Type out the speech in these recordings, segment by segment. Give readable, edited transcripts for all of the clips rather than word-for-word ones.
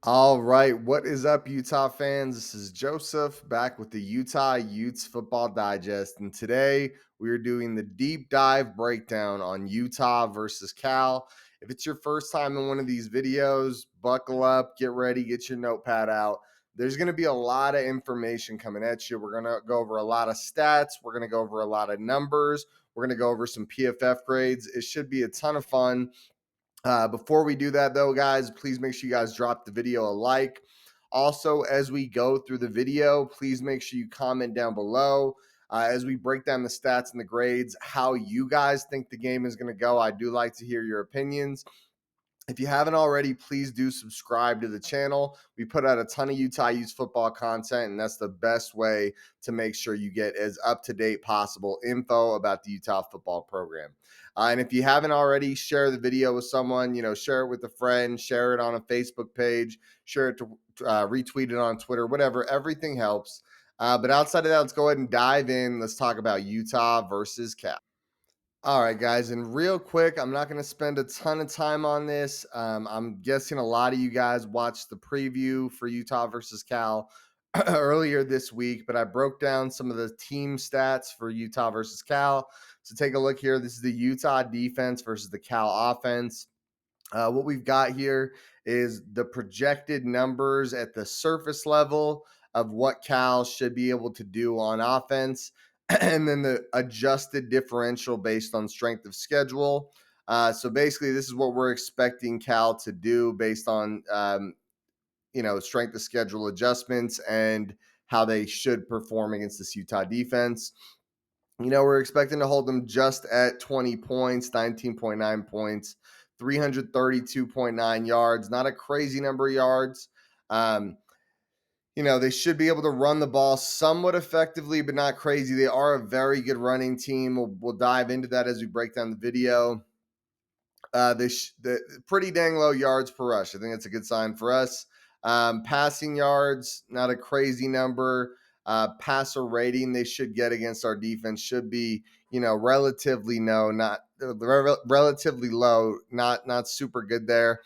All right, what is up, Utah fans? This is Joseph back with the Utah Utes Football Digest, and today we are doing the deep dive breakdown on Utah versus Cal. If it's your first time in one of these videos, buckle up, get ready, get your notepad out. There's going to be a lot of information coming at you. We're going to go over a lot of stats, we're going to go over a lot of numbers, we're going to go over some PFF grades. It should be a ton of fun. Before we do that, though, guys, please make sure you guys drop the video a like. Also, as we go through the video, please make sure you comment down below as we break down the stats and the grades, how you guys think the game is going to go. I do like to hear your opinions. If you haven't already, please do subscribe to the channel. We put out a ton of Utah Utes football content, and that's the best way to make sure you get as up-to-date possible info about the Utah football program. And if you haven't already, share the video with someone, share it with a friend, share it on a Facebook page, share it to retweet it on Twitter, whatever. Everything helps. But outside of that, let's go ahead and dive in. Let's talk about Utah versus Cal. All right, guys, and real quick, I'm not going to spend a ton of time on this. I'm guessing a lot of you guys watched the preview for Utah versus Cal earlier this week, but I broke down some of the team stats for Utah versus Cal. So take a look here. This is the Utah defense versus the Cal offense. What we've got here is the projected numbers at the surface level of what Cal should be able to do on offense, and then the adjusted differential based on strength of schedule. So basically, this is what we're expecting Cal to do based on strength of schedule adjustments and how they should perform against this Utah defense. We're expecting to hold them just at 20 points, 19.9 points, 332.9 yards. Not a crazy number of yards. They should be able to run the ball somewhat effectively, but not crazy. They are a very good running team. We'll dive into that as we break down the video. The pretty dang low yards per rush. I think that's a good sign for us. Passing yards, not a crazy number. Passer rating they should get against our defense should be, relatively relatively low, not super good there.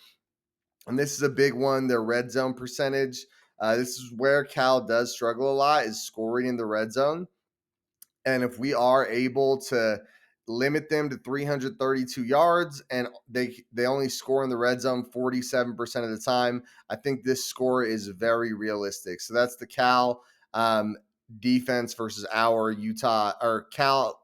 And this is a big one. Their red zone percentage. This is where Cal does struggle a lot, is scoring in the red zone. And if we are able to limit them to 332 yards and they only score in the red zone 47% of the time, I think this score is very realistic. So that's the Cal defense versus our Utah, or Cal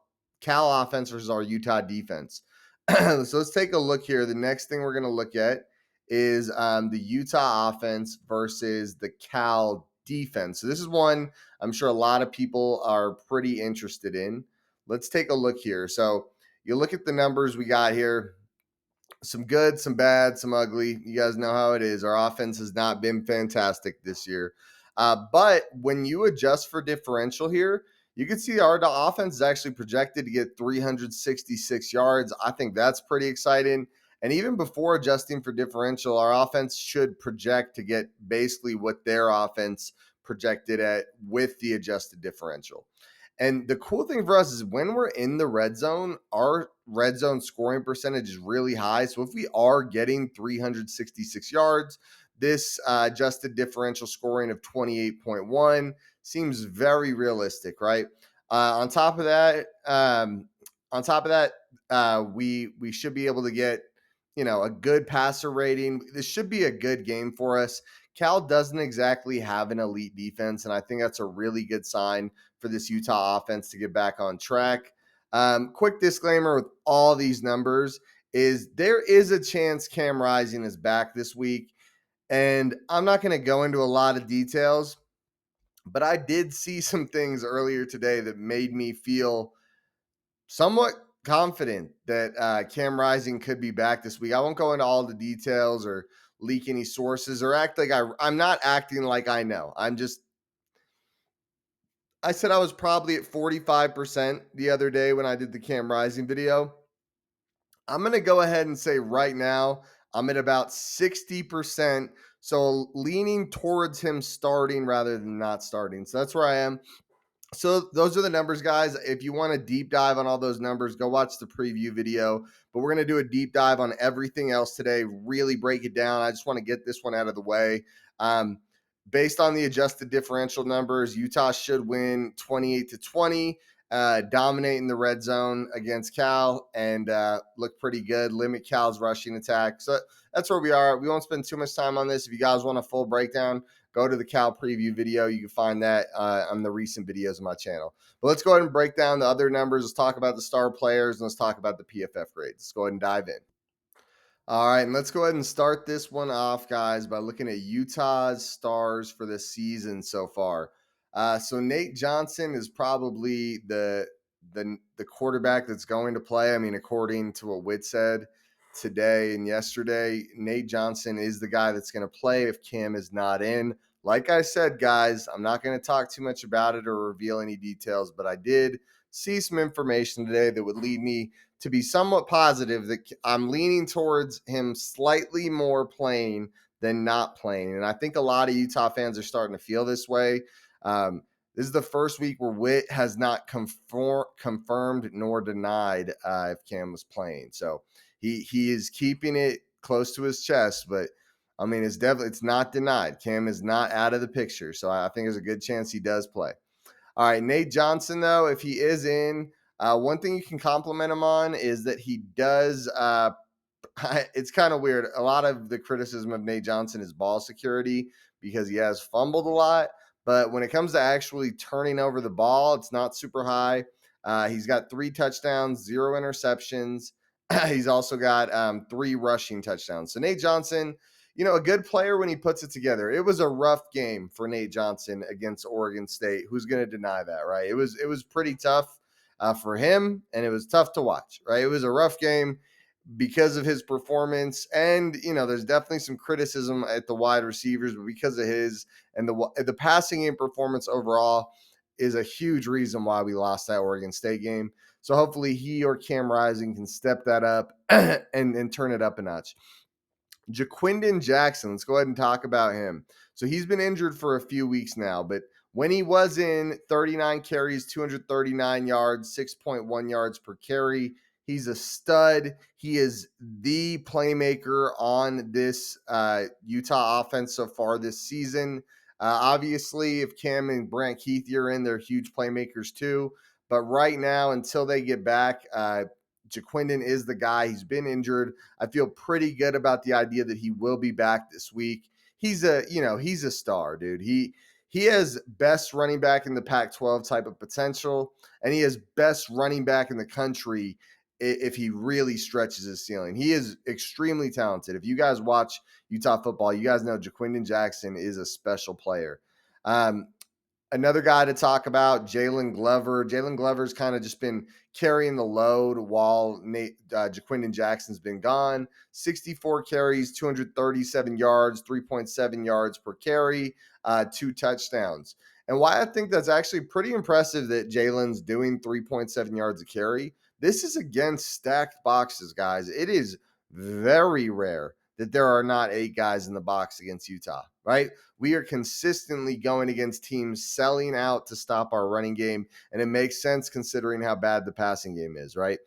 offense versus our Utah defense. So let's take a look here. The next thing we're going to look at is the Utah offense versus the Cal defense. So this is one I'm sure a lot of people are pretty interested in. Let's take a look here. So you look at the numbers we got here. Some good, some bad, some ugly. You guys know how it is. Our offense has not been fantastic this year. But when you adjust for differential here, you can see our offense is actually projected to get 366 yards. I think that's pretty exciting. And even before adjusting for differential, our offense should project to get basically what their offense projected at with the adjusted differential. And the cool thing for us is when we're in the red zone, our red zone scoring percentage is really high. So if we are getting 366 yards, this adjusted differential scoring of 28.1 seems very realistic, right? On top of that, we should be able to get a good passer rating. This should be a good game for us. Cal doesn't exactly have an elite defense, and I think that's a really good sign for this Utah offense to get back on track. Quick disclaimer with all these numbers is there is a chance Cam Rising is back this week, and I'm not going to go into a lot of details, but I did see some things earlier today that made me feel somewhat confident that Cam Rising could be back this week. I won't go into all the details or leak any sources or act like I'm not acting like I know. I said I was probably at 45% the other day when I did the Cam Rising video. I'm going to go ahead and say right now I'm at about 60%. So leaning towards him starting rather than not starting. So that's where I am. So those are the numbers, guys. If you want a deep dive on all those numbers, go watch the preview video. But we're going to do a deep dive on everything else today, really break it down. I just want to get this one out of the way. Um, Based on the adjusted differential numbers, Utah should win 28-20, dominating the red zone against Cal and look pretty good, limit Cal's rushing attack. So that's where we are. We won't spend too much time on this. If you guys want a full breakdown, go to the Cal preview video. You can find that on the recent videos of my channel. But let's go ahead and break down the other numbers. Let's talk about the star players and let's talk about the PFF grades. Let's go ahead and dive in. All right, and let's go ahead and start this one off, guys, by looking at Utah's stars for the season so far. So Nate Johnson is probably the quarterback that's going to play. I mean, according to what Witt said today and yesterday, Nate Johnson is the guy that's going to play if Cam is not in. Like I said, guys, I'm not going to talk too much about it or reveal any details, but I did see some information today that would lead me to be somewhat positive that I'm leaning towards him slightly more playing than not playing. And I think a lot of Utah fans are starting to feel this way. This is the first week where Witt has not confirmed nor denied if Cam was playing. So he is keeping it close to his chest, but I mean, it's not denied. Cam is not out of the picture. So I think there's a good chance he does play. All right, Nate Johnson, though, if he is in, one thing you can compliment him on is that he does. It's kind of weird. A lot of the criticism of Nate Johnson is ball security because he has fumbled a lot. But when it comes to actually turning over the ball, it's not super high. He's got 3 touchdowns, 0 interceptions. He's also got 3 rushing touchdowns. So Nate Johnson, a good player when he puts it together. It was a rough game for Nate Johnson against Oregon State. Who's going to deny that, right? It was pretty tough for him, and it was tough to watch, right? It was a rough game because of his performance, and there's definitely some criticism at the wide receivers, but because of his and the passing game performance overall is a huge reason why we lost that Oregon State game. So hopefully he or Cam Rising can step that up and turn it up a notch. Jaquindon Jackson, let's go ahead and talk about him. So he's been injured for a few weeks now, but when he was in, 39 carries, 239 yards, 6.1 yards per carry. He's a stud. He is the playmaker on this Utah offense so far this season. Obviously, if Cam and Brant Keith are in, they're huge playmakers too. But right now, until they get back, Jaquindon is the guy. He's been injured. I feel pretty good about the idea that he will be back this week. He's a star, dude. He has best running back in the Pac-12 type of potential, and he has best running back in the country if he really stretches his ceiling. He is extremely talented. If you guys watch Utah football, you guys know Jaquindon Jackson is a special player. Another guy to talk about, Jalen Glover. Jalen Glover's kind of just been carrying the load while Jaquindon Jackson's been gone. 64 carries, 237 yards, 3.7 yards per carry, 2 touchdowns. And why I think that's actually pretty impressive that Jalen's doing 3.7 yards a carry. This is against stacked boxes, guys. It is very rare that there are not 8 guys in the box against Utah, right? We are consistently going against teams selling out to stop our running game, and it makes sense considering how bad the passing game is, right?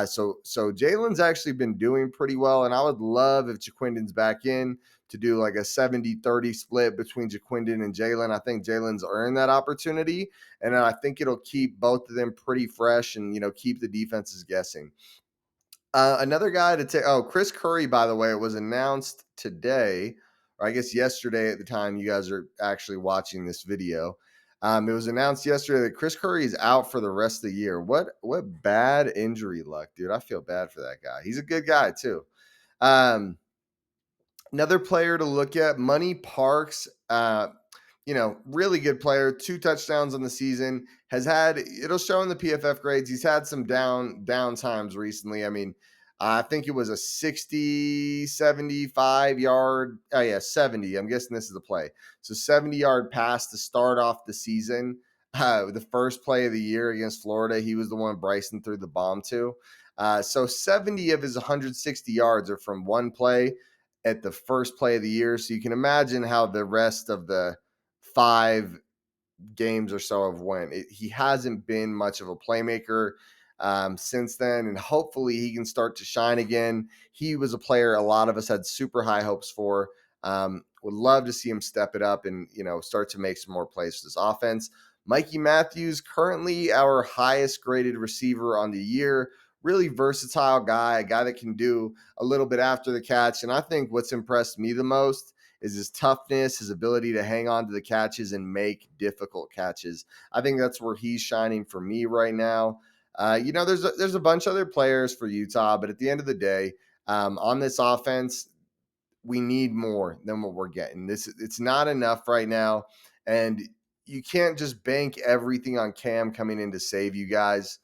So Jalen's actually been doing pretty well, and I would love if Jaquindon's back in to do like a 70-30 split between Jaquindon and Jalen. I think Jalen's earned that opportunity, and I think it'll keep both of them pretty fresh and, keep the defenses guessing. Another guy to take. Oh, Chris Curry, by the way, it was announced today, or I guess yesterday at the time you guys are actually watching this video. It was announced yesterday that Chris Curry is out for the rest of the year. What bad injury luck, dude. I feel bad for that guy. He's a good guy, too. Another player to look at, Money Parks. Really good player, 2 touchdowns on the season. It'll show in the PFF grades. He's had some down times recently. I mean, I think it was a 60, 75 yard. Oh, yeah, 70. I'm guessing this is the play. So 70-yard pass to start off the season. The first play of the year against Florida, he was the one Bryson threw the bomb to. So 70 of his 160 yards are from one play at the first play of the year. So you can imagine how the rest of the 5 games or so have went. He hasn't been much of a playmaker since then, and hopefully he can start to shine again. He was a player a lot of us had super high hopes for. Would love to see him step it up and start to make some more plays for this offense. Mikey Matthews, currently our highest graded receiver on the year. Really versatile guy, a guy that can do a little bit after the catch. And I think what's impressed me the most is his toughness, his ability to hang on to the catches and make difficult catches. I think that's where he's shining for me right now. There's a bunch of other players for Utah, but at the end of the day, on this offense, we need more than what we're getting. It's not enough right now, and you can't just bank everything on Cam coming in to save you guys.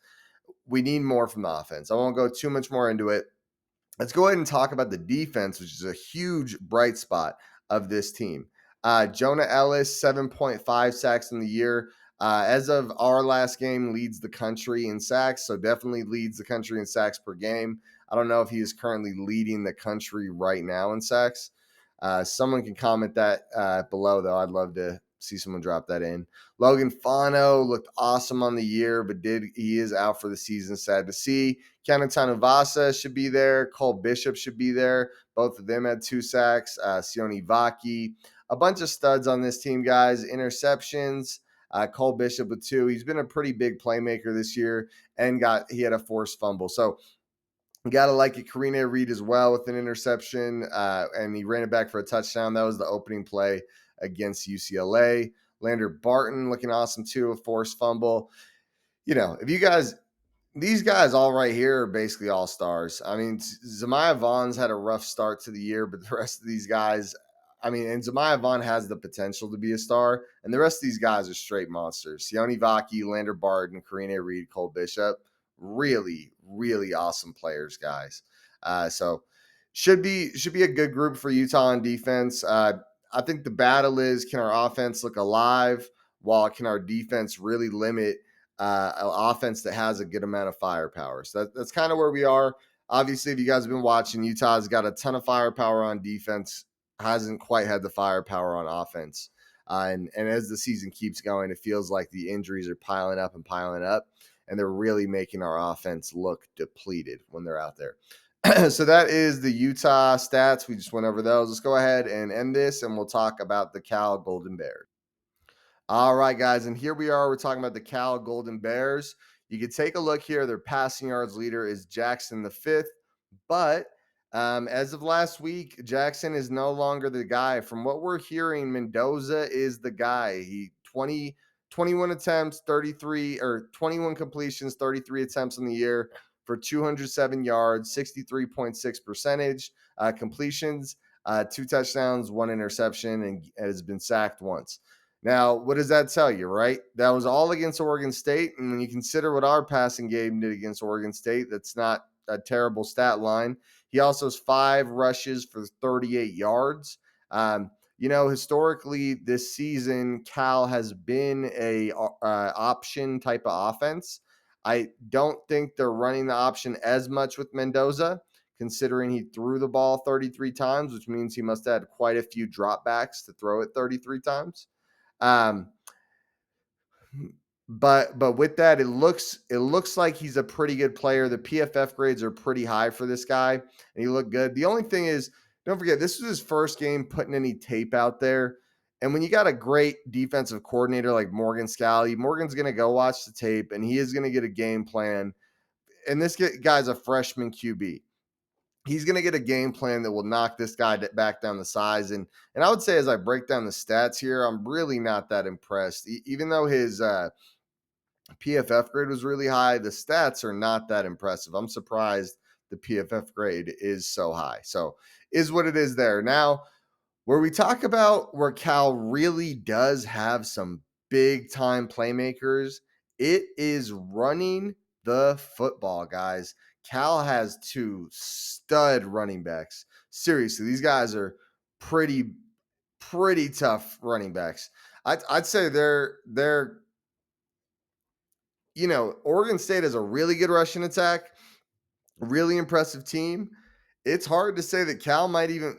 We need more from the offense. I won't go too much more into it. Let's go ahead and talk about the defense, which is a huge bright spot of this team. Jonah Ellis, 7.5 sacks in the year. As of our last game, leads the country in sacks, so definitely leads the country in sacks per game. I don't know if he is currently leading the country right now in sacks. Someone can comment that below, though. I'd love to see someone drop that in. Logan Fano looked awesome on the year, but he is out for the season. Sad to see. Kenan Vasa should be there. Cole Bishop should be there. Both of them had 2 sacks. Sione Vaki. A bunch of studs on this team, guys. Interceptions. Cole Bishop with 2. He's been a pretty big playmaker this year, and he had a forced fumble. So you got to like it. Karina Reed as well with an interception, and he ran it back for a touchdown. That was the opening play against UCLA. Lander Barton looking awesome too, a forced fumble. If you guys, these guys all right here are basically all stars. I mean, Zemiah Vaughn's had a rough start to the year, but the rest of these guys, and Zemiah Vaughn has the potential to be a star, and the rest of these guys are straight monsters. Sione Vaki, Lander Barton, Karina Reed, Cole Bishop, really, really awesome players, guys. So should be a good group for Utah on defense. I think the battle is, can our offense look alive, while can our defense really limit an offense that has a good amount of firepower. So that's kind of where we are. Obviously, if you guys have been watching, Utah's got a ton of firepower on defense, hasn't quite had the firepower on offense. And as the season keeps going, it feels like the injuries are piling up, and they're really making our offense look depleted when they're out there. So that is the Utah stats. We just went over those. Let's go ahead and end this, and we'll talk about the Cal Golden Bears. All right, guys, and here we are. We're talking about the Cal Golden Bears. You can take a look here. Their passing yards leader is Jackson the fifth, but as of last week, Jackson is no longer the guy. From what we're hearing, Mendoza is the guy. He 21 attempts, 33 or 21 completions, 33 attempts in the year for 207 yards, 63.6 percentage completions, 2 touchdowns, 1 interception, and has been sacked once. Now, what does that tell you, right? That was all against Oregon State. And when you consider what our passing game did against Oregon State, that's not a terrible stat line. He also has 5 rushes for 38 yards. Historically this season, Cal has been a option type of offense. I don't think they're running the option as much with Mendoza, considering he threw the ball 33 times, which means he must have had quite a few dropbacks to throw it 33 times. Um, but with that, it looks like he's a pretty good player. The PFF grades are pretty high for this guy, and he looked good. The only thing is, don't forget, this was his first game putting any tape out there. And when you got a great defensive coordinator like Morgan Scalley, Morgan's going to go watch the tape, and he is going to get a game plan. And this guy's a freshman QB. He's going to get a game plan that will knock this guy back down the size. And I would say, as I break down the stats here, I'm really not that impressed. Even though his PFF grade was really high, the stats are not that impressive. I'm surprised the PFF grade is so high. So is what it is there. Now, where we talk about where Cal really does have some big time playmakers, it is running the football, guys. Cal has 2 stud running backs. Seriously, these guys are pretty tough running backs. I'd say they're Oregon State has a really good rushing attack, really impressive team. It's hard to say that Cal might even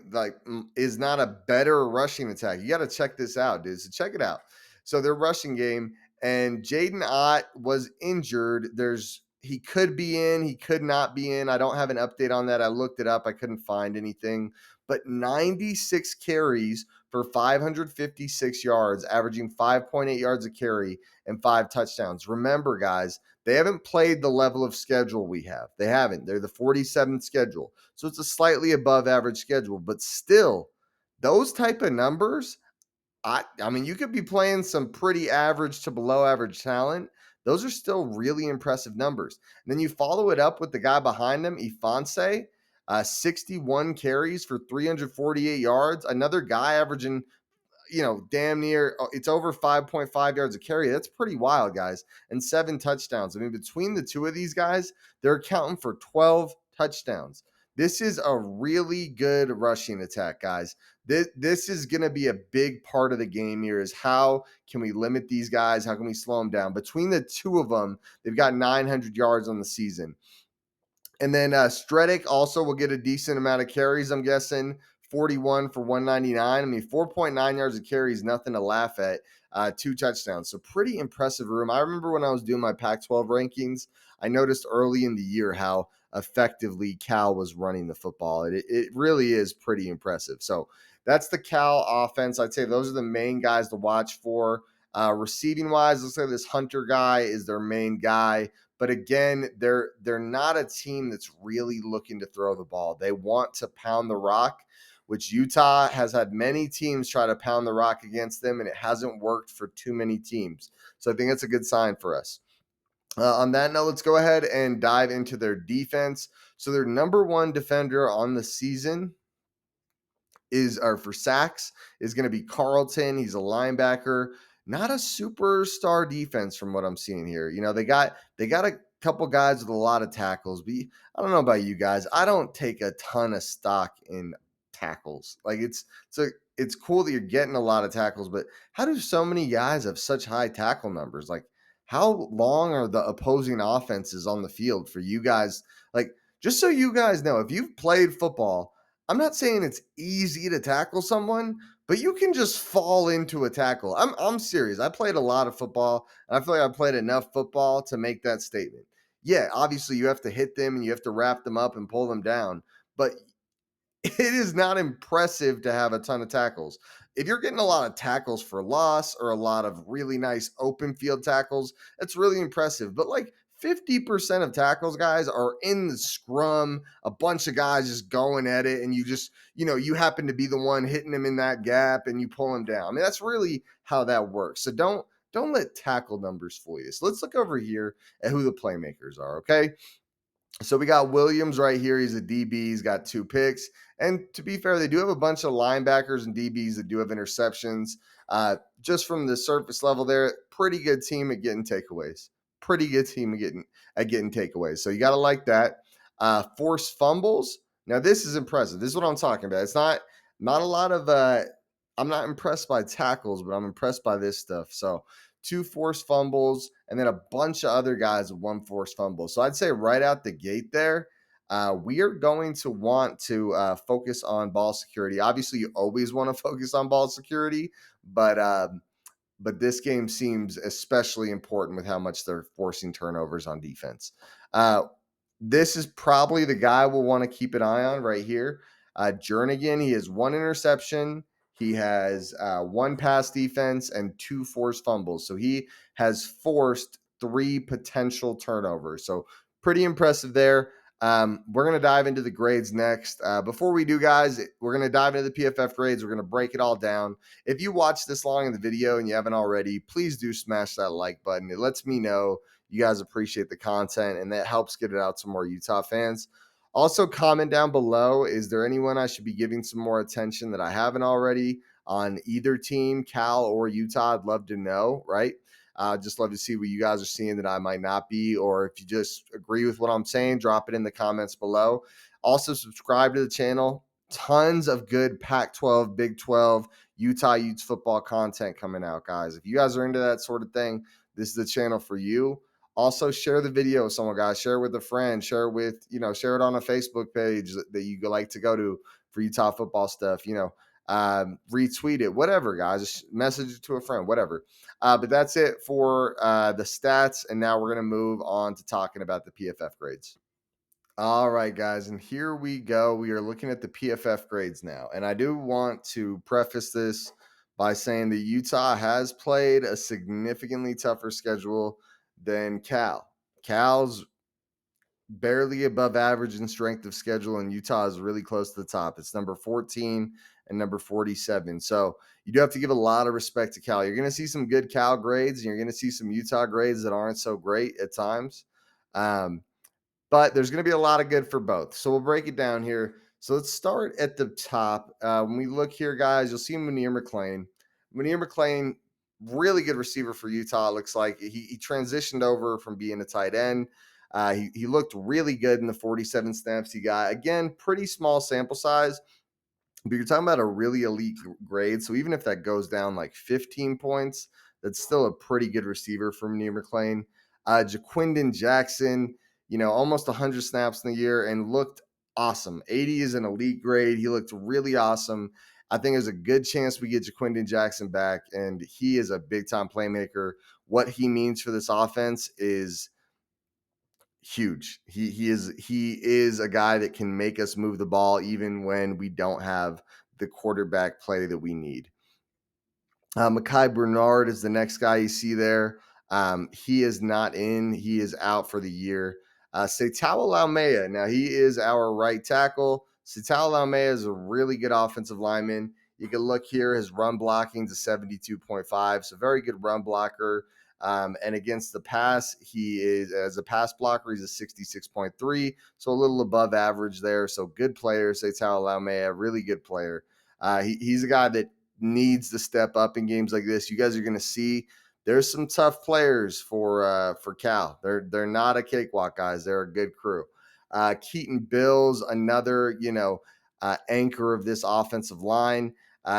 is not a better rushing attack. You got to check this out, dude. So check it out. So their rushing game, and Jaden Ott was injured. He could be in, he could not be in. I don't have an update on that. I looked it up, I couldn't find anything. But 96 carries for 556 yards, averaging 5.8 yards a carry and 5 touchdowns. Remember, guys, they haven't played the level of schedule we have. They haven't. They're the 47th schedule. So it's a slightly above average schedule, but still, those type of numbers, I mean, you could be playing some pretty average to below average talent. Those are still really impressive numbers. And then you follow it up with the guy behind him, Ifanse, 61 carries for 348 yards. Another guy averaging, damn near, it's over 5.5 yards a carry. That's pretty wild, guys. And 7 touchdowns. I mean, between the two of these guys, they're accounting for 12 touchdowns. This is a really good rushing attack, guys. This is going to be a big part of the game here, is how can we limit these guys? How can we slow them down? Between the two of them, they've got 900 yards on the season. And then Stredick also will get a decent amount of carries, I'm guessing. 41 for 199. I mean, 4.9 yards of carry is nothing to laugh at. 2 touchdowns. So pretty impressive room. I remember when I was doing my Pac-12 rankings, I noticed early in the year how effectively Cal was running the football. It really is pretty impressive. So that's the Cal offense. I'd say those are the main guys to watch for. Receiving wise, looks like this Hunter guy is their main guy. But again, they're not a team that's really looking to throw the ball. They want to pound the rock, which Utah has had many teams try to pound the rock against them, and it hasn't worked for too many teams. So I think that's a good sign for us. On that note, let's go ahead and dive into their defense. So their number one defender on the season for sacks is going to be Carlton. He's a linebacker, not a superstar defense from what I'm seeing here. They got a couple guys with a lot of tackles, but I don't know about you guys. I don't take a ton of stock in tackles. Like it's cool that you're getting a lot of tackles, but how do so many guys have such high tackle numbers? Like, how long are the opposing offenses on the field for you guys? Like, just so you guys know, if you've played football, I'm not saying it's easy to tackle someone, but you can just fall into a tackle. I'm serious. I played a lot of football, and I feel like I played enough football to make that statement. Yeah, obviously you have to hit them and you have to wrap them up and pull them down, but it is not impressive to have a ton of tackles. If you're getting a lot of tackles for loss or a lot of really nice open field tackles, that's really impressive. But like 50% of tackles, guys, are in the scrum, a bunch of guys just going at it, and you happen to be the one hitting them in that gap and you pull them down. I mean, that's really how that works. So don't let tackle numbers fool you. So let's look over here at who the playmakers are, okay? So we got Williams right here. He's a DB. He's got 2 picks. And to be fair, they do have a bunch of linebackers and DBs that do have interceptions. Just from the surface level there, pretty good team at getting takeaways. Pretty good team at getting takeaways. So you got to like that. Forced fumbles. Now this is impressive. This is what I'm talking about. It's not a lot of. I'm not impressed by tackles, but I'm impressed by this stuff. So 2 forced fumbles, and then a bunch of other guys with 1 forced fumble. So I'd say right out the gate there, we are going to want to focus on ball security. Obviously, you always want to focus on ball security, but this game seems especially important with how much they're forcing turnovers on defense. This is probably the guy we'll want to keep an eye on right here. Jernigan, he has 1 interception. He has 1 pass defense and 2 forced fumbles. So he has forced 3 potential turnovers. So pretty impressive there. We're going to dive into the grades next. Before we do, guys, we're going to dive into the PFF grades. We're going to break it all down. If you watched this long in the video and you haven't already, please do smash that like button. It lets me know you guys appreciate the content, and that helps get it out to more Utah fans. Also, comment down below, is there anyone I should be giving some more attention that I haven't already on either team, Cal or Utah? I'd love to know, right? Just love to see what you guys are seeing that I might not be, or if you just agree with what I'm saying, drop it in the comments below. Also, subscribe to the channel. Tons of good Pac-12, Big 12, Utah Utes football content coming out, guys. If you guys are into that sort of thing, this is the channel for you. Also, share the video with someone, guys. Share it with a friend. Share it on a Facebook page that you like to go to for Utah football stuff. retweet it, whatever, guys. Just message it to a friend, whatever. But that's it for the stats. And now we're going to move on to talking about the PFF grades. All right, guys, and here we go. We are looking at the PFF grades now. And I do want to preface this by saying that Utah has played a significantly tougher schedule than Cal. Cal's barely above average in strength of schedule, and Utah is really close to the top. It's number 14 and number 47. So you do have to give a lot of respect to Cal. You're going to see some good Cal grades, and you're going to see some Utah grades that aren't so great at times. But there's going to be a lot of good for both. So we'll break it down here. So let's start at the top. When we look here, guys, you'll see Munir McClain. Munir McClain, really good receiver for Utah. It looks like he transitioned over from being a tight end. He looked really good in the 47 snaps he got. Again, pretty small sample size, but you're talking about a really elite grade. So even if that goes down like 15 points, that's still a pretty good receiver for Munir McClain. Jaquindon Jackson, almost 100 snaps in the year and looked awesome. 80 is an elite grade. He looked really awesome. I think there's a good chance we get Jaquindon Jackson back, and he is a big-time playmaker. What he means for this offense is huge. He is a guy that can make us move the ball even when we don't have the quarterback play that we need. Mekhi Bernard is the next guy you see there. He is not in. He is out for the year. Setao Laumea. Now, he is our right tackle. Setao Laumea is a really good offensive lineman. You can look here. His run blocking is 72.5. So very good run blocker. And against the pass, he is, as a pass blocker, he's a 66.3. So a little above average there. So good player, Setao Laumea, really good player. He's a guy that needs to step up in games like this. You guys are going to see there's some tough players for Cal. They're not a cakewalk, guys. They're a good crew. Keaton Bills, another anchor of this offensive line.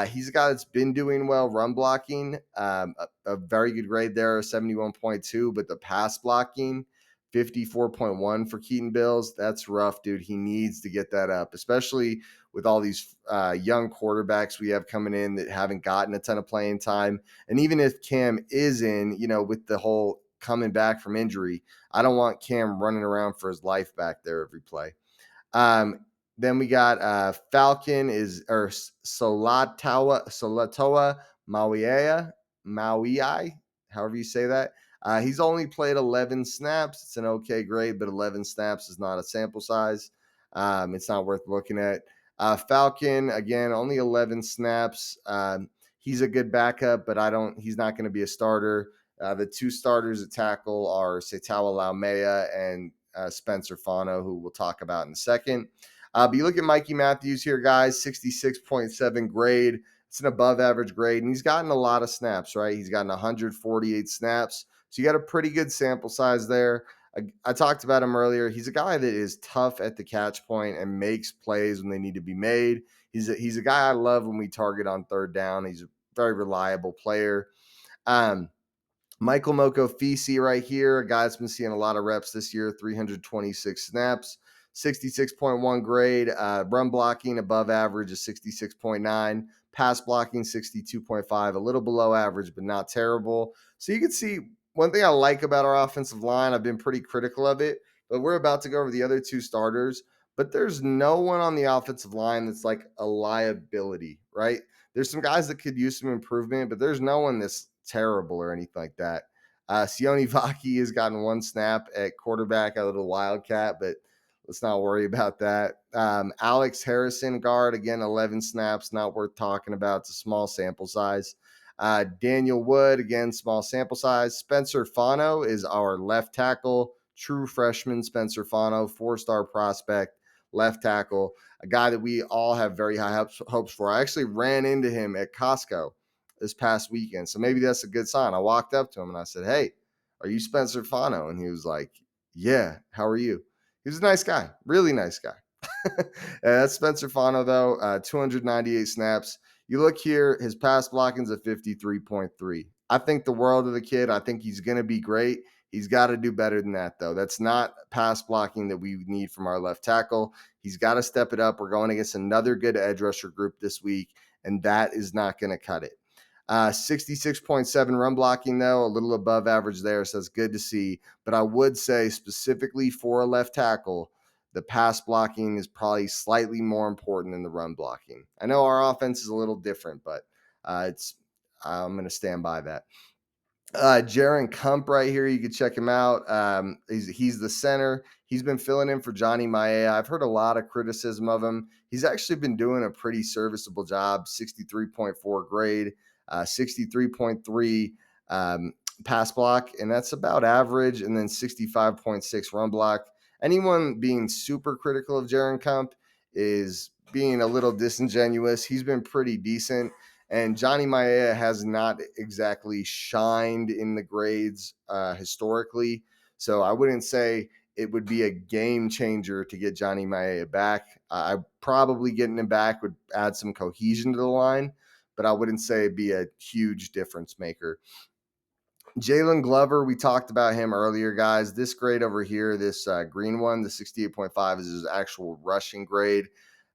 He's a guy that's been doing well run blocking. A very good grade there, 71.2, but the pass blocking, 54.1 for Keaton Bills. That's rough, dude. He needs to get that up, especially with all these young quarterbacks we have coming in that haven't gotten a ton of playing time. And even if Cam is in, with the whole coming back from injury, I don't want Cam running around for his life back there every play. Then we got Falcon or Solatoa Maui, however you say that. He's only played 11 snaps. It's an okay grade, but 11 snaps is not a sample size. It's not worth looking at. Falcon, again, only 11 snaps. He's a good backup, but he's not going to be a starter. The two starters at tackle are Setao Laumea and Spencer Fano, who we'll talk about in a second. But you look at Mikey Matthews here, guys, 66.7 grade. It's an above average grade, and he's gotten a lot of snaps, right? He's gotten 148 snaps. So you got a pretty good sample size there. I talked about him earlier. He's a guy that is tough at the catch point and makes plays when they need to be made. He's a guy I love when we target on third down. He's a very reliable player. Michael Mokofisi right here, a guy that's been seeing a lot of reps this year, 326 snaps, 66.1 grade. Run blocking above average is 66.9. Pass blocking 62.5, a little below average, but not terrible. So you can see one thing I like about our offensive line, I've been pretty critical of it, but we're about to go over the other two starters. But there's no one on the offensive line that's like a liability, right? There's some guys that could use some improvement, but there's no one that's terrible or anything like that. Sione Vaki has gotten one snap at quarterback out of the Wildcat, but let's not worry about that. Alex Harrison, guard, again, 11 snaps, not worth talking about. It's a small sample size. Daniel Wood, again, small sample size. Spencer Fano is our left tackle, true freshman Spencer Fano, 4-star prospect, left tackle, a guy that we all have very high hopes for. I actually ran into him at Costco this past weekend, so maybe that's a good sign. I walked up to him and I said, "Hey, are you Spencer Fano?" And he was like, "Yeah, how are you?" He was a nice guy, really nice guy. That's Spencer Fano, though, 298 snaps. You look here, his pass blocking's a 53.3. I think the world of the kid. I think he's going to be great. He's got to do better than that, though. That's not pass blocking that we need from our left tackle. He's got to step it up. We're going against another good edge rusher group this week, and that is not going to cut it. 66.7 run blocking, though, a little above average there, so it's good to see. But I would say specifically for a left tackle, the pass blocking is probably slightly more important than the run blocking. I know our offense is a little different, but I'm going to stand by that. Jaron Kump right here. You can check him out. He's the center. He's been filling in for Johnny Maea. I've heard a lot of criticism of him. He's actually been doing a pretty serviceable job. 63.4 grade, 63.3 pass block, and that's about average. And then 65.6 run block. Anyone being super critical of Jaron Kump is being a little disingenuous. He's been pretty decent. And Johnny Maea has not exactly shined in the grades historically. So I wouldn't say it would be a game changer to get Johnny Maea back. I probably getting him back would add some cohesion to the line, but I wouldn't say it'd be a huge difference maker. Jalen Glover, we talked about him earlier, guys. This grade over here, this green one, the 68.5 is his actual rushing grade.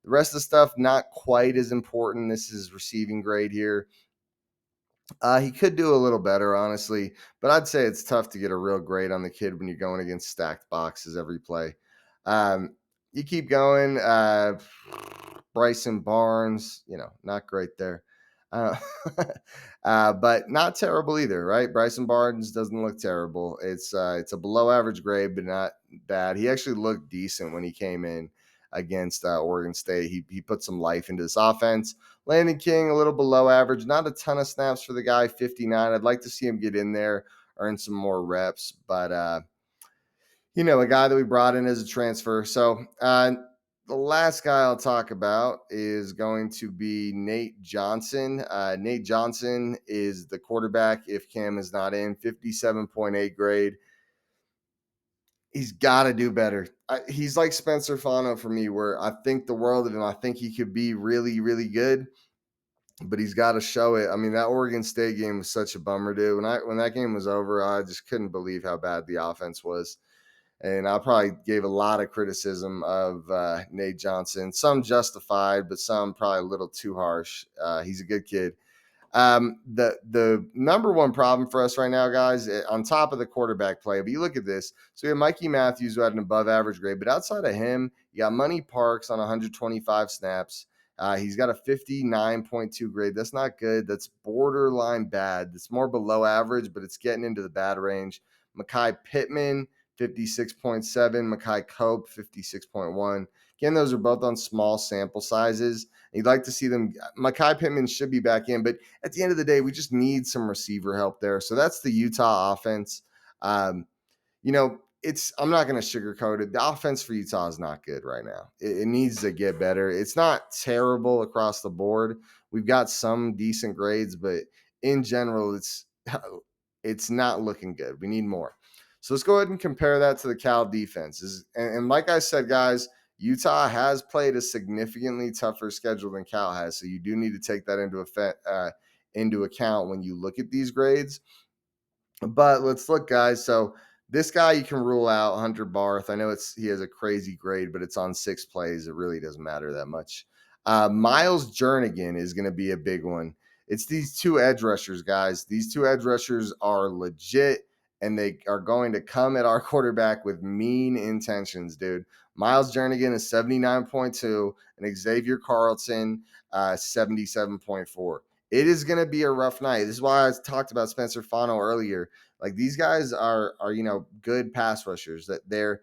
The rest of the stuff, not quite as important. This is receiving grade here. He could do a little better, honestly, but I'd say it's tough to get a real grade on the kid when you're going against stacked boxes every play. Um, you keep going. Bryson Barnes, not great there. Uh, but not terrible either, right? Bryson Barnes doesn't look terrible. It's a below average grade, but not bad. He actually looked decent when he came in against Oregon State. He put some life into this offense. Landon King, a little below average. Not a ton of snaps for the guy, 59. I'd like to see him get in there, earn some more reps, but a guy that we brought in as a transfer. So the last guy I'll talk about is going to be Nate Johnson. Nate Johnson is the quarterback if Cam is not in, 57.8 grade. He's got to do better. He's like Spencer Fano for me, where I think the world of him. I think he could be really, really good, but he's got to show it. I mean, that Oregon State game was such a bummer, dude. When that game was over, I just couldn't believe how bad the offense was. And I probably gave a lot of criticism of Nate Johnson, some justified, but some probably a little too harsh. He's a good kid. The number one problem for us right now, guys, on top of the quarterback play, but you look at this. So we have Mikey Matthews, who had an above average grade, but outside of him, you got Money Parks on 125 snaps. He's got a 59.2 grade. That's not good. That's borderline bad. It's more below average, but it's getting into the bad range. Mekhi Pittman, 56.7. Mekhi Cope, 56.1. Again, those are both on small sample sizes. You'd like to see them. Mekhi Pittman should be back in, but at the end of the day, we just need some receiver help there. So that's the Utah offense. I'm not going to sugarcoat it. The offense for Utah is not good right now. It needs to get better. It's not terrible across the board. We've got some decent grades, but in general, it's not looking good. We need more. So let's go ahead and compare that to the Cal defenses. And like I said, guys, Utah has played a significantly tougher schedule than Cal has. So you do need to take that into account when you look at these grades. But let's look, guys. So this guy you can rule out, Hunter Barth. I know he has a crazy grade, but it's on 6 plays. It really doesn't matter that much. Miles Jernigan is going to be a big one. It's these 2 edge rushers, guys. These 2 edge rushers are legit, and they are going to come at our quarterback with mean intentions, dude. Miles Jernigan is 79.2, and Xavier Carlson, 77.4. It is going to be a rough night. This is why I talked about Spencer Fano earlier. Like, these guys are good pass rushers. That they're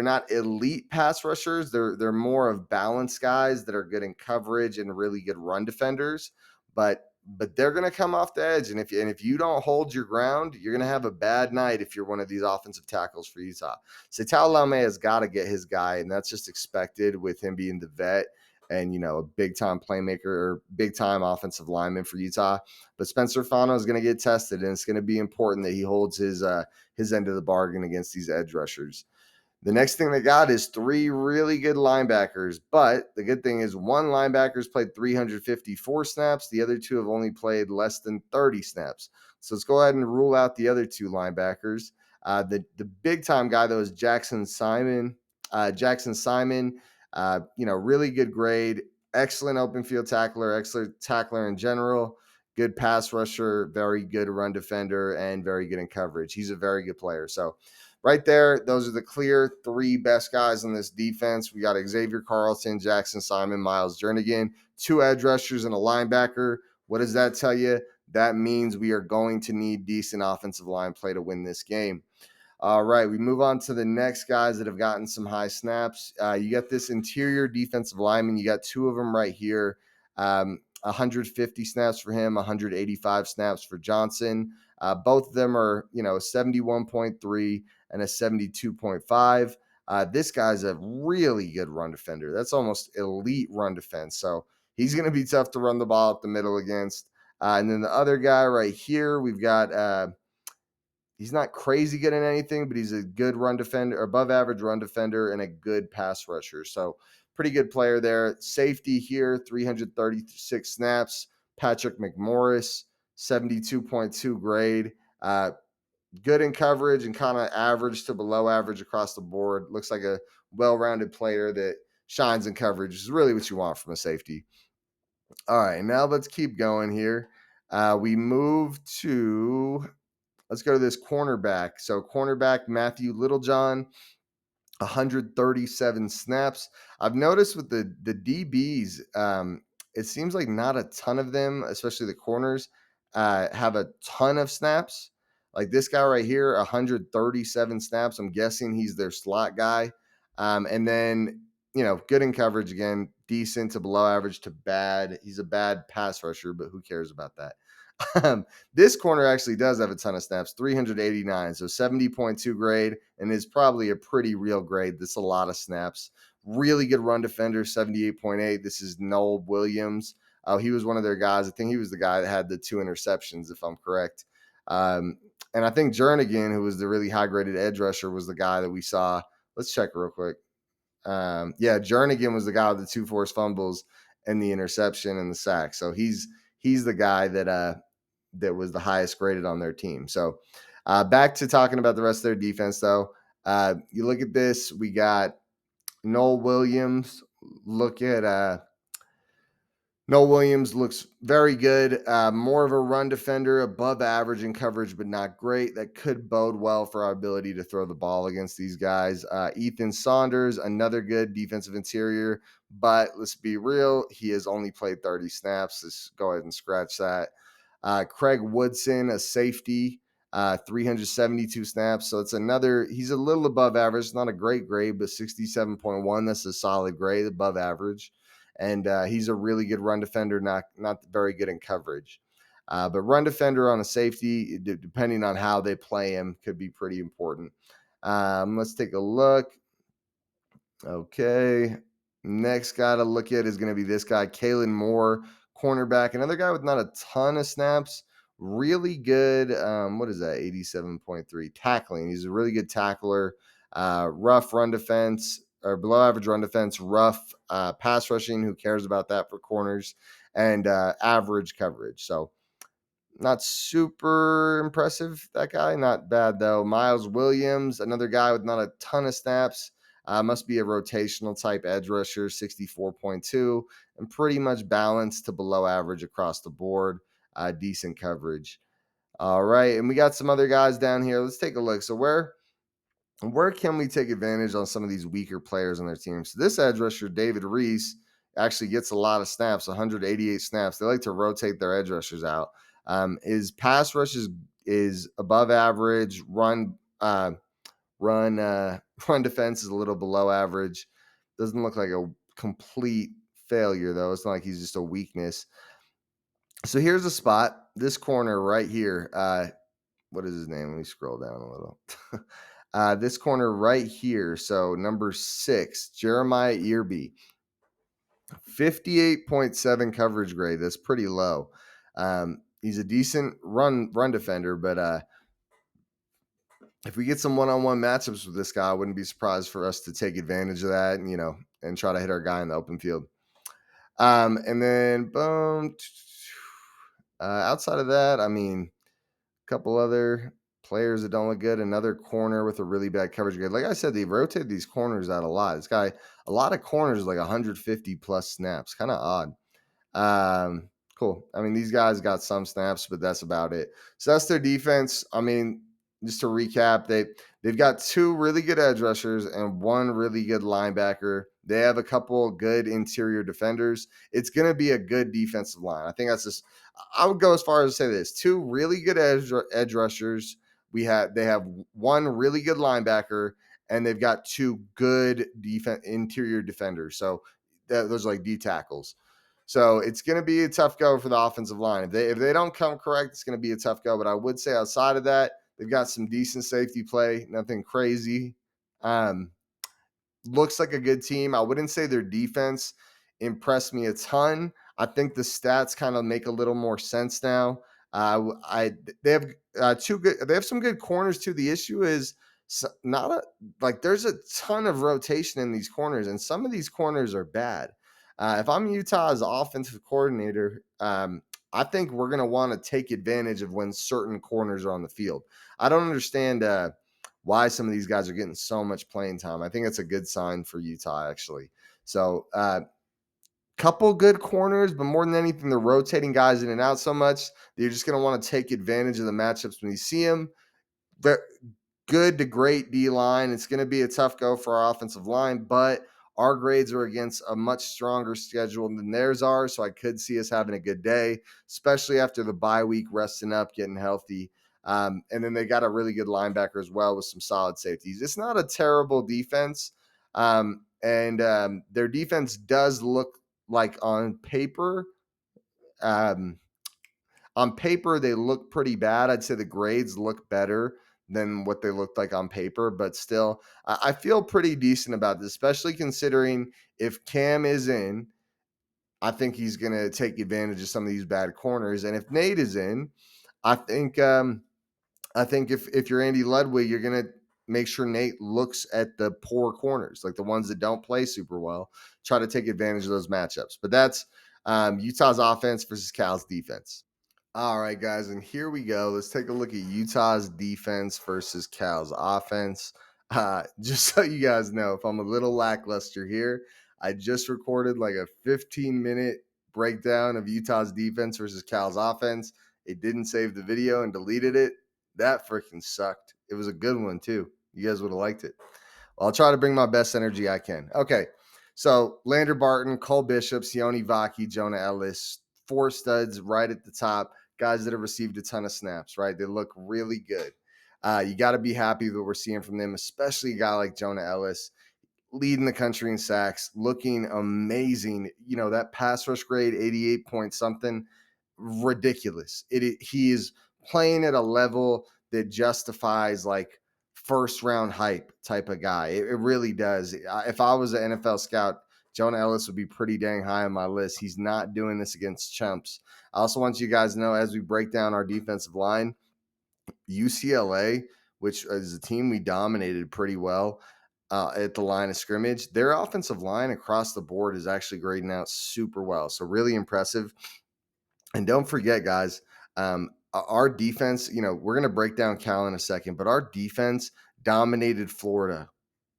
not elite pass rushers. They're more of balanced guys that are good in coverage and really good run defenders. But they're going to come off the edge, and if you don't hold your ground, you're going to have a bad night if you're one of these offensive tackles for Utah. So Tal Laume has got to get his guy, and that's just expected with him being the vet and a big time playmaker or big time offensive lineman for Utah. But Spencer Fano is going to get tested, and it's going to be important that he holds his end of the bargain against these edge rushers. The next thing they got is 3 really good linebackers, but the good thing is one linebacker's played 354 snaps. The other 2 have only played less than 30 snaps. So let's go ahead and rule out the other 2 linebackers. The big time guy though is Jackson Simon. Really good grade. excellent open field tackler, excellent tackler in general, good pass rusher, very good run defender, and very good in coverage. He's a very good player. So, right there, those are the clear three best guys on this defense. We got Xavier Carlson, Jackson Simon, Miles Jernigan, two edge rushers, and a linebacker. What does that tell you? That means we are going to need decent offensive line play to win this game. All right, we move on to the next guys that have gotten some high snaps. You got this interior defensive lineman. You got two of them right here. 150 snaps for him, 185 snaps for Johnson. Both of them are, 71.3 and a 72.5. This guy's a really good run defender. That's almost elite run defense. So he's going to be tough to run the ball up the middle against. And then the other guy right here, we've got he's not crazy good in anything, but he's a good run defender, above average run defender, and a good pass rusher. So pretty good player there. Safety here, 336 snaps. Patrick McMorris, 72.2 grade. Good in coverage and kind of average to below average across the board. Looks like a well-rounded player that shines in coverage, which is really what you want from a safety. All right, now let's keep going here. We move to Let's go to this cornerback. So cornerback Matthew Littlejohn, 137 snaps. I've noticed with the DBs, it seems like not a ton of them, especially the corners, have a ton of snaps. Like this guy right here, 137 snaps. I'm guessing he's their slot guy. And then, good in coverage again, decent to below average to bad. He's a bad pass rusher, but who cares about that? This corner actually does have a ton of snaps, 389, so 70.2 grade, and is probably a pretty real grade. That's a lot of snaps. Really good run defender, 78.8. This is Noel Williams. He was one of their guys. I think he was the guy that had the 2 interceptions, if I'm correct. And I think Jernigan, who was the really high graded edge rusher, was the guy that we saw. Let's check real quick. Jernigan was the guy with the 2 forced fumbles and the interception and the sack. So he's the guy that was the highest graded on their team. So back to talking about the rest of their defense, though. You look at this, we got Noel Williams. Noel Williams looks very good. More of a run defender, above average in coverage, but not great. That could bode well for our ability to throw the ball against these guys. Ethan Saunders, another good defensive interior, but let's be real, he has only played 30 snaps. Let's go ahead and scratch that. Craig Woodson, a safety, 372 snaps. So he's a little above average. Not a great grade, but 67.1. That's a solid grade, above average. And he's a really good run defender, not very good in coverage. But run defender on a safety, depending on how they play him, could be pretty important. Let's take a look. Okay. Next guy to look at is going to be this guy, Kalen Moore, cornerback. Another guy with not a ton of snaps. Really good. What is that? 87.3 tackling. He's a really good tackler. Rough run defense or below average run defense. Rough pass rushing. Who cares about that for corners? And average coverage. So not super impressive, that guy. Not bad, though. Miles Williams, another guy with not a ton of snaps. Must be a rotational type edge rusher, 64.2, and pretty much balanced to below average across the board. Decent coverage. All right, and we got some other guys down here. Let's take a look. So where can we take advantage on some of these weaker players on their team? So this edge rusher, David Reese, actually gets a lot of snaps, 188 snaps. They like to rotate their edge rushers out. His pass rush is above average. Run defense is a little below average. Doesn't look like a complete failure, though. It's not like he's just a weakness. So here's a spot. This corner right here. What is his name? Let me scroll down a little. This corner right here. So number 6, Jeremiah Earby. 58.7 coverage grade. That's pretty low. He's a decent run defender, but if we get some one-on-one matchups with this guy, I wouldn't be surprised for us to take advantage of that and try to hit our guy in the open field. And then boom. Outside of that, I mean, a couple other players that don't look good. Another corner with a really bad coverage grade. Like I said, they rotate these corners out a lot. This guy, a lot of corners, like 150 plus snaps. Kind of odd. Cool. I mean, these guys got some snaps, but that's about it. So that's their defense. I mean, just to recap, they've got two really good edge rushers and one really good linebacker. They have a couple good interior defenders. It's going to be a good defensive line. I think that's just. I would go as far as to say this: two really good edge rushers. They have one really good linebacker, and they've got two good interior defenders. So those are like D tackles. So it's going to be a tough go for the offensive line. If they don't come correct, it's going to be a tough go. But I would say outside of that, they've got some decent safety play, nothing crazy. Um, Looks like a good team. I wouldn't say their defense impressed me a ton. I think the stats kind of make a little more sense now. I They have two good. They have some good corners too. The issue is not a like. There's a ton of rotation in these corners, and some of these corners are bad. If I'm Utah's offensive coordinator, I think we're going to want to take advantage of when certain corners are on the field. I don't understand why some of these guys are getting so much playing time. I think that's a good sign for Utah, actually. So, couple good corners, but more than anything, they're rotating guys in and out so much that you're just going to want to take advantage of the matchups when you see them. Good to great D line. It's going to be a tough go for our offensive line, but our grades are against a much stronger schedule than theirs are. So I could see us having a good day, especially after the bye week, resting up, getting healthy. And then they got a really good linebacker as well with some solid safeties. It's not a terrible defense. And their defense does look like um, on paper, they look pretty bad. I'd say the grades look better than what they looked like on paper, but still, I feel pretty decent about this, especially considering if Cam is in, I think he's going to take advantage of some of these bad corners, and if Nate is in, I think if you're Andy Ludwig, you're going to make sure Nate looks at the poor corners, like the ones that don't play super well, try to take advantage of those matchups. But that's Utah's offense versus Cal's defense. All right, guys, and here we go. Let's take a look at Utah's defense versus Cal's offense. Just so you guys know, if I'm a little lackluster here, I just recorded like a 15-minute breakdown of Utah's defense versus Cal's offense. It didn't save the video and deleted it. That freaking sucked. It was a good one, too. You guys would have liked it. Well, I'll try to bring my best energy I can. Okay, so Lander Barton, Cole Bishop, Sione Vaki, Jonah Ellis, four studs right at the top, guys that have received a ton of snaps, right? They look really good. You got to be happy with what we're seeing from them, especially a guy like Jonah Ellis leading the country in sacks, looking amazing. You know, that pass rush grade, 88 point something, ridiculous. He is playing at a level that justifies like first round hype type of guy. It really does. If I was an NFL scout, Jonah Ellis would be pretty dang high on my list. He's not doing this against chumps. I also want you guys to know as we break down our defensive line, UCLA, which is a team we dominated pretty well at the line of scrimmage, their offensive line across the board is actually grading out super well. So really impressive. And don't forget, guys, our defense, you know, we're going to break down Cal in a second, but our defense dominated Florida,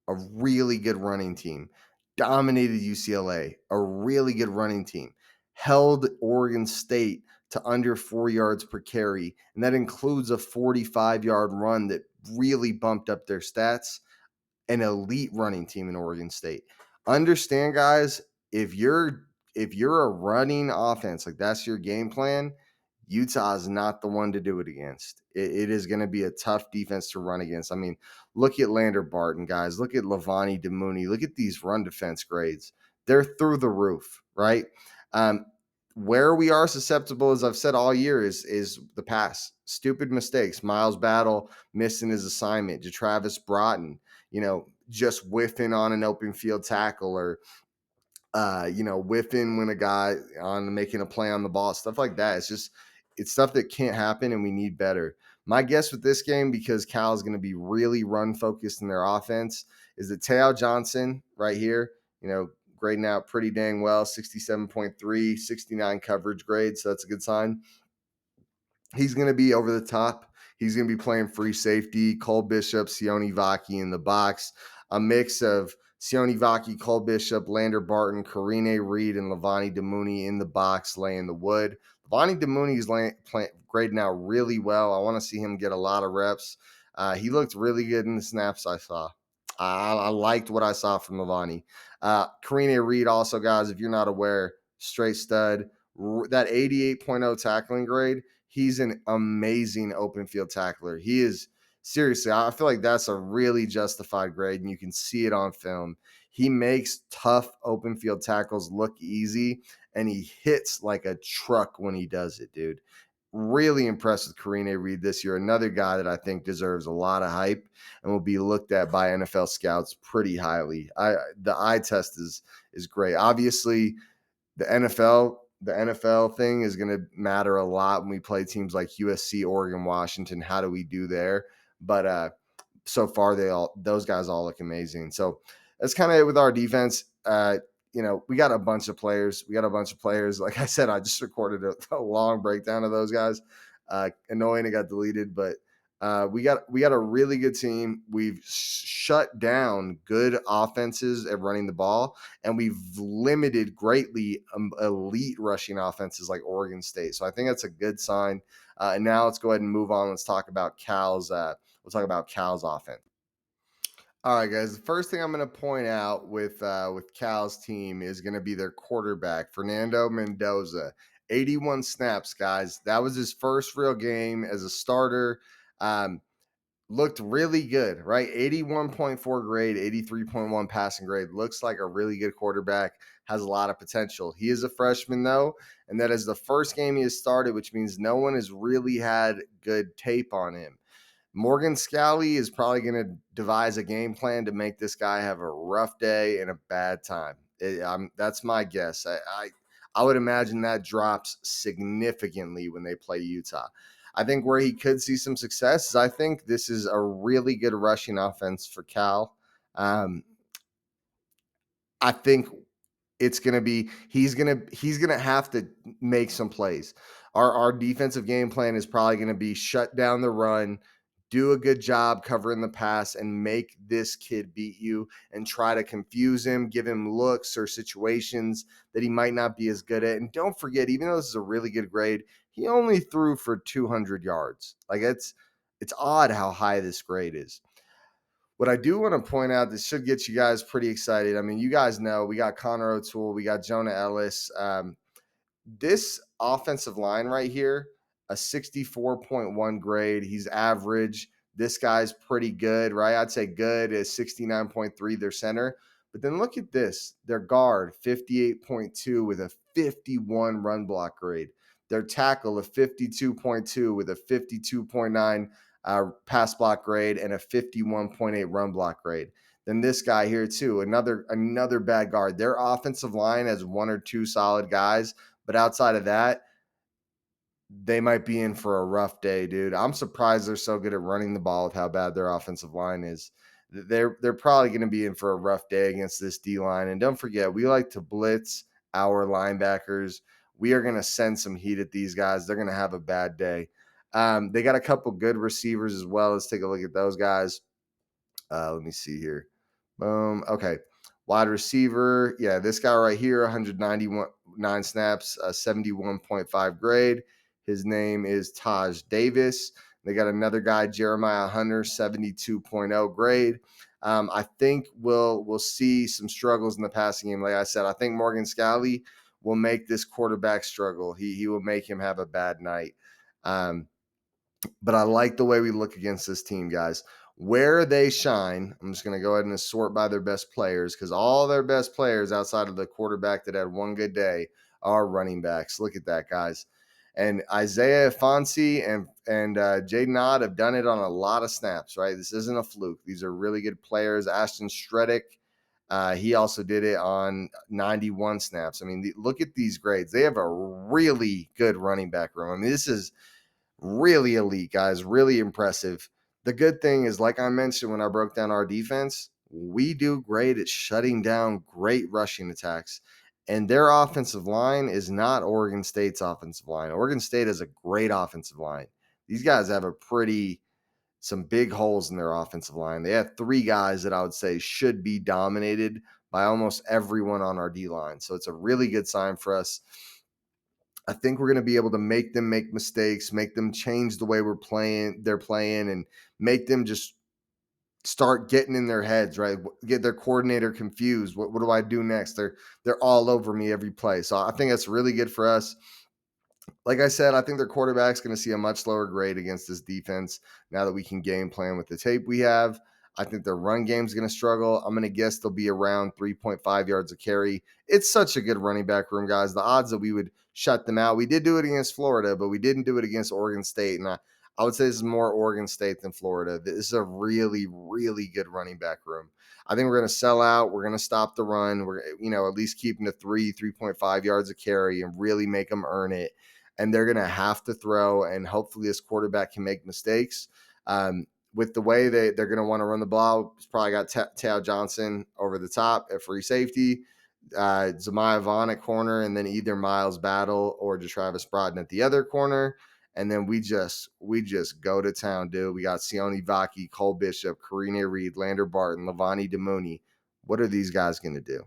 a really good running team, dominated UCLA, a really good running team, held Oregon State to under 4 yards per carry. And that includes a 45-yard run that really bumped up their stats. An elite running team in Oregon State. Understand, guys, if you're a running offense, like that's your game plan, Utah is not the one to do it against. It is going to be a tough defense to run against. I mean, look at Lander Barton, guys. Look at Levani Demooney. Look at these run defense grades. They're through the roof, right? Where we are susceptible, as I've said all year, is the pass. Stupid mistakes. Miles Battle missing his assignment. Travis Broughton, you know, just whiffing on an open field tackle or whiffing when a guy on making a play on the ball, stuff like that. It's stuff that can't happen and we need better. My guess with this game, because Cal is going to be really run focused in their offense, is that Teo Johnson right here, you know, grading out pretty dang well, 67.3, 69 coverage grade. So that's a good sign. He's going to be over the top. He's going to be playing free safety. Cole Bishop, Sione Vaki in the box. A mix of Sione Vaki, Cole Bishop, Lander Barton, Karine Reed, and Lavani Damuni in the box laying the wood. Lavani Damuni is grading out really well. I want to see him get a lot of reps. He looked really good in the snaps I saw. I liked what I saw from Lavani. Karine Reed also, guys, if you're not aware, straight stud. That 88.0 tackling grade, he's an amazing open field tackler. He is seriously, I feel like that's a really justified grade, and you can see it on film. He makes tough open field tackles look easy, and he hits like a truck when he does it, dude. Really impressed with Karine Reed this year. Another guy that I think deserves a lot of hype and will be looked at by NFL scouts pretty highly. The eye test is great. Obviously, the NFL thing is going to matter a lot when we play teams like USC, Oregon, Washington. How do we do there? But so far those guys all look amazing. So that's kind of it with our defense. We got a bunch of players. Like I said, I just recorded a long breakdown of those guys. Annoying it got deleted, but we got a really good team. We've shut down good offenses at running the ball, and we've limited greatly elite rushing offenses like Oregon State. So I think that's a good sign. And now let's go ahead and move on. Let's talk about Cal's. We'll talk about Cal's offense. All right, guys. The first thing I'm going to point out with Cal's team is going to be their quarterback, Fernando Mendoza. 81 snaps, guys. That was his first real game as a starter. Looked really good, right? 81.4 grade, 83.1 passing grade. Looks like a really good quarterback. Has a lot of potential. He is a freshman, though, and that is the first game he has started, which means no one has really had good tape on him. Morgan Scalley is probably going to devise a game plan to make this guy have a rough day and a bad time. That's my guess. I would imagine that drops significantly when they play Utah. I think where he could see some success is I think this is a really good rushing offense for Cal. I think it's gonna be he's gonna have to make some plays. Our defensive game plan is probably gonna be shut down the run, do a good job covering the pass, and make this kid beat you and try to confuse him, give him looks or situations that he might not be as good at. And don't forget, even though this is a really good grade, he only threw for 200 yards. Like it's odd how high this grade is. What I do want to point out, this should get you guys pretty excited. I mean, you guys know we got Connor O'Toole, we got Jonah Ellis. This offensive line right here, a 64.1 grade. He's average. This guy's pretty good, right? I'd say good is 69.3, their center. But then look at this. Their guard, 58.2 with a 51 run block grade. Their tackle, a 52.2 with a 52.9 pass block grade and a 51.8 run block grade. Then this guy here too, another bad guard. Their offensive line has one or two solid guys, but outside of that, they might be in for a rough day, dude. I'm surprised they're so good at running the ball with how bad their offensive line is. They're probably going to be in for a rough day against this D line. And don't forget, we like to blitz our linebackers. We are going to send some heat at these guys. They're going to have a bad day. They got a couple good receivers as well. Let's take a look at those guys. Let me see here. Boom. Okay. Wide receiver. Yeah, this guy right here, 191 snaps, 71.5 grade. His name is Taj Davis. They got another guy, Jeremiah Hunter, 72.0 grade. I think we'll see some struggles in the passing game. Like I said, I think Morgan Scalley will make this quarterback struggle. He will make him have a bad night. But I like the way we look against this team, guys. Where they shine, I'm just going to go ahead and sort by their best players because all their best players outside of the quarterback that had one good day are running backs. Look at that, guys. And Isaiah Fonsi and Jaden Odd have done it on a lot of snaps, right? This isn't a fluke. These are really good players. Ashton Stredick, he also did it on 91 snaps. I mean, look at these grades. They have a really good running back room. I mean, this is really elite, guys. Really impressive. The good thing is, like I mentioned when I broke down our defense, we do great at shutting down great rushing attacks. And their offensive line is not Oregon State's offensive line. Oregon State has a great offensive line. these guys have some big holes in their offensive line. They have three guys that I would say should be dominated by almost everyone on our D line. So it's a really good sign for us. I think we're going to be able to make them make mistakes, make them change the way they're playing, and make them just start getting in their heads, right? Get their coordinator confused. What do I do next? They're all over me every play. So I think that's really good for us. Like I said, I think their quarterback's going to see a much lower grade against this defense now that we can game plan with the tape we have. I think their run game's going to struggle. I'm going to guess they'll be around 3.5 yards a carry. It's such a good running back room, guys. The odds that we would shut them out. We did do it against Florida, but we didn't do it against Oregon State. And I would say this is more Oregon State than Florida. This is a really, really good running back room. I think we're going to sell out. We're going to stop the run. We're, at least keeping to 3.5 yards a carry and really make them earn it, and they're going to have to throw, and hopefully this quarterback can make mistakes. With the way they're going to want to run the ball, he's probably got Tao Johnson over the top at free safety, Zamiah Vaughn at corner, and then either Miles Battle or Travis Broughton at the other corner. And then we just go to town, dude. We got Sione Vaki, Cole Bishop, Karina Reed, Lander Barton, Lavani Demooney. What are these guys going to do?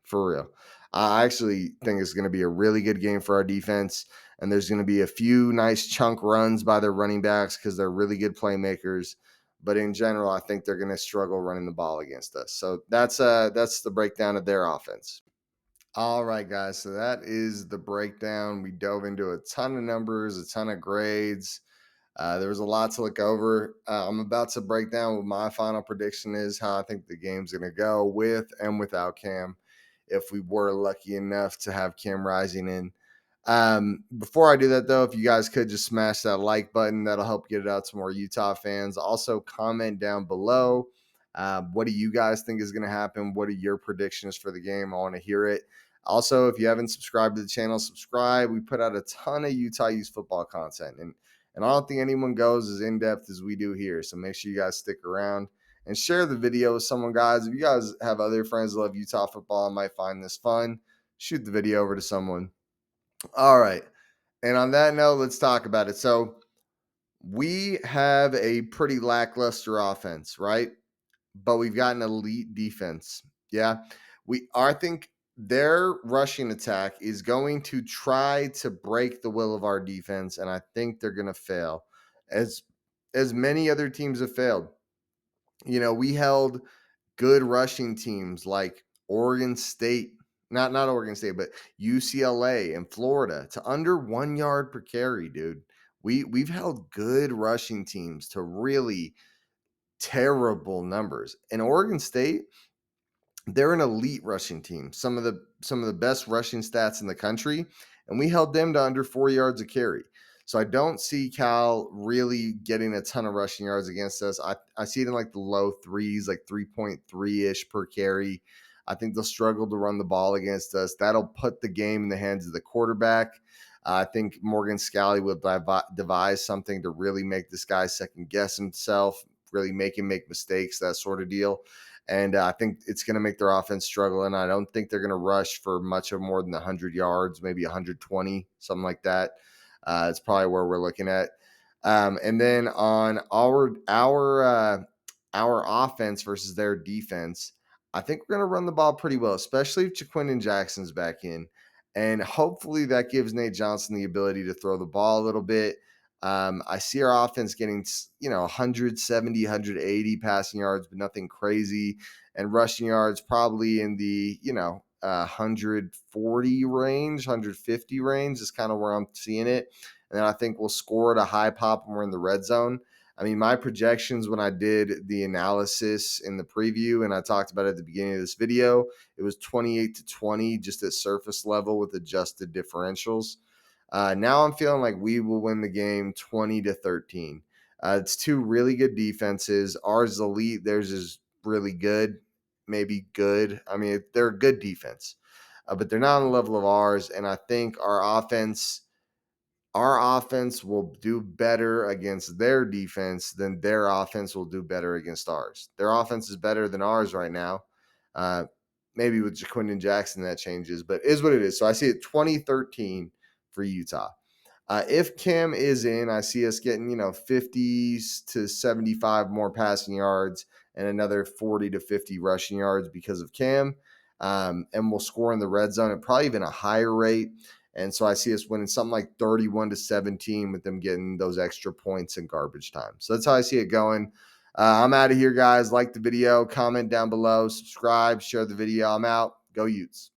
For real. I actually think it's going to be a really good game for our defense, and there's going to be a few nice chunk runs by their running backs because they're really good playmakers. But in general, I think they're going to struggle running the ball against us. So that's the breakdown of their offense. All right, guys. So that is the breakdown. We dove into a ton of numbers, a ton of grades. There was a lot to look over. I'm about to break down what my final prediction is, how I think the game's going to go with and without Cam, if we were lucky enough to have Cam Rising in. Before I do that, though, if you guys could just smash that like button, that'll help get it out to more Utah fans. Also, comment down below. What do you guys think is going to happen? What are your predictions for the game? I want to hear it. Also, if you haven't subscribed to the channel, subscribe. We put out a ton of Utah youth football content, and I don't think anyone goes as in-depth as we do here. So make sure you guys stick around and share the video with someone, guys. If you guys have other friends that love Utah football and might find this fun, shoot the video over to someone. All right. And on that note, let's talk about it. So we have a pretty lackluster offense, right? But we've got an elite defense. Yeah. I think their rushing attack is going to try to break the will of our defense, and I think they're going to fail, as many other teams have failed. We held good rushing teams like Oregon State, not Oregon State, but UCLA and Florida to under 1 yard per carry, dude. We've held good rushing teams to really terrible numbers. And Oregon State, they're an elite rushing team, some of the best rushing stats in the country, and we held them to under 4 yards a carry. So I don't see Cal really getting a ton of rushing yards against us. I see it in like the low threes, like 3.3-ish per carry. I think they'll struggle to run the ball against us. That'll put the game in the hands of the quarterback. I think Morgan Scalley will devise something to really make this guy second guess himself, really make him make mistakes, that sort of deal. And I think it's going to make their offense struggle. And I don't think they're going to rush for much of more than 100 yards, maybe 120, something like that. It's probably where we're looking at. And then on our offense versus their defense, I think we're going to run the ball pretty well, especially if Jaquindon Jackson's back in. And hopefully that gives Nate Johnson the ability to throw the ball a little bit. I see our offense getting, 170, 180 passing yards, but nothing crazy. And rushing yards probably in the, 140 range, 150 range is kind of where I'm seeing it. And then I think we'll score at a high pop when we're in the red zone. I mean, my projections when I did the analysis in the preview, and I talked about it at the beginning of this video, it was 28-20 just at surface level with adjusted differentials. Now I'm feeling like we will win the game 20-13. It's two really good defenses. Ours is elite. Theirs is really good, maybe good. I mean, they're a good defense, but they're not on the level of ours. And I think our offense will do better against their defense than their offense will do better against ours. Their offense is better than ours right now. Maybe with Jaquindon Jackson that changes, but it is what it is. So I see it 20-13 for Utah. If Cam is in, I see us getting, 50 to 75 more passing yards and another 40 to 50 rushing yards because of Cam. And we'll score in the red zone at probably even a higher rate. And so I see us winning something like 31 to 17 with them getting those extra points in garbage time. So that's how I see it going. I'm out of here, guys. Like the video, comment down below, subscribe, share the video. I'm out. Go Utes.